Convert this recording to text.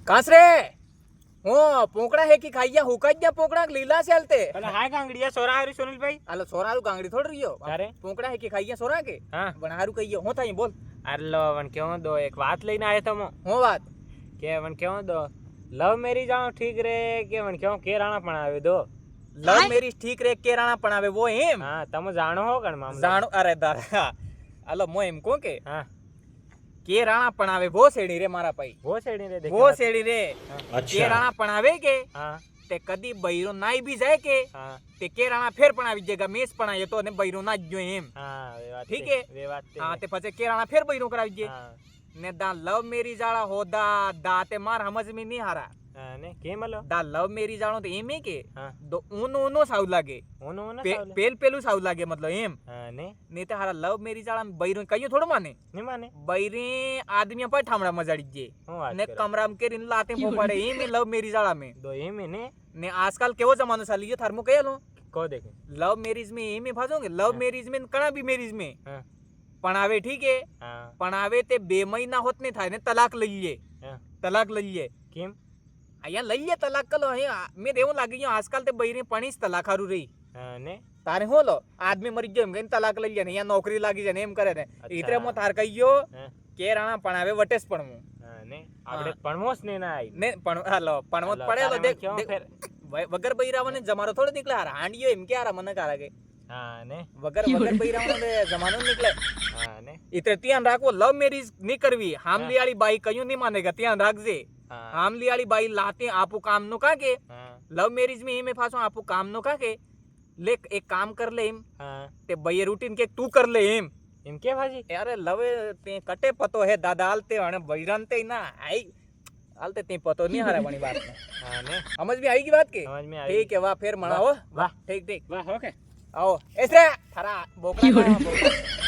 કાંસરે હું પોકડા હે કી ખાઈ ગયા હુકાઈ ગયા પોકડા લીલા છે હલતે અલા હાય કાંગડીયા સોરા હારી સોનલભાઈ આલો સોરારું કાંગડી થોડ રહ્યો અરે પોકડા હે કી ખાઈ ગયા સોરા કે હા પણ હારું કઈ ગયો હું થાય બોલ આલો વન કેવો દો એક વાત લઈને આયો તમો હું વાત કે વન કેવો દો લવ મેરેજ આવો ઠીક રે કે વન કેવો કે રાણા પણ આવે દો લવ મેરેજ ઠીક રે કે રાણા પણ આવે વો એમ હા તમે જાણો હો કણ મામલો જાણો અરે દાદા આલો મો એમ કો કે હા કે રાણા પણ આવે વો સેડી રે મારા ભાઈ વો સેડી રે વો સેડી રે કે રાણા પણ આવે કે હા તે કદી બૈરો નાઈ બી જાય કે હા તે કે રાણા ફેર પણ આવી જાય મેસ પણ આવે તો ને બૈરો ના જ જોઈએ એમ હા એ વાત ઠીક હે એ વાત હા તે પછી કે રાણા ફેર બૈરો કરાવી જાય હા ને દા લવ મેરેજ વાળા હોદા દા તે માર સમજ में नहीं हारा હા ને કેમ હલો દા લવ મેરેજ વાળો તો એમ કે હા દો ઊનો સાવ લાગે ઓનો ઓનો પેલું સાવ લાગે મતલબ એમ હા ને ને તે હારા લવ મેરેજ વાળા બૈરો કયો થોડો માને ની માને બૈરે આદમી પર ઠામડા મજાડી જે હું વાત ને કરે કમરામ કરીને લાતે પોપાડે એમ લવ મેરેજ વાળા में દો એમ ને આજકાલ કેવો જમાનો ચાલી ગયો થારમો કહેલો કો દેખે લવ મેરેજ में એમ ફાસोगे લવ મેરેજ में કણા બી મેરેજ में હા પણ આવે ઠીક હે હા પણ આવે તે 2 મહિના હોત ને થાય ને તલાક લઈ લે હા તલાક લઈ લે કેમ અહીંયા લઈ લે તલાક કલો અહીંયા મેં એવું લાગી ગયું આજકાલ તે બૈરી પણી જ તલાક હારું રહી હા ને તારે હું લો આદમી મરી ગયો એમ કહીને તલાક લઈ લે ને અહીંયા નોકરી લાગી જાય ને એમ કરે ને ઇતરે મો તાર કહી ગયો હા કે રાણા પણ આવે વટેસ પણ હું હા ને આપણે પણમોસ ને ના આવી ને પણ હાલો પણ મત પડેલો દેખ વગર બૈરાવાને જમારો થોડો નીકળે હારા હાંડિયો એમ કે હારા મને કારા કે હા ને વગર બૈરાવાનો જમાનો નીકળે હા ને ઇતરે ધ્યાન રાખવો લવ મેરેજ નહીં કરવી હામલી વાળી બાઈ કયું નહીં માનેગા ધ્યાન રાખજે હા હામલી વાળી બાઈ લાતે આપું કામ નું કાકે હા લવ મેરેજ में એમે ફાસો આપું કામ નું કાકે લે એક કામ કર લે એમ હા તે બૈય રૂટીન કે તું કર લે એમ એમ કે ભાજી અરે લવે તે કટે પતો હે દાદા હાલતે અને બૈરાન તે ના આઈ હાલતે તે પતો નહીં હારા વાળી વાત હા ને સમજ में आएगी बात के समझ में आई ठीक है वाह फिर मनाओ वाह ठीक ठीक વાહ ઓકે आओ ऐसे थारा बोकरा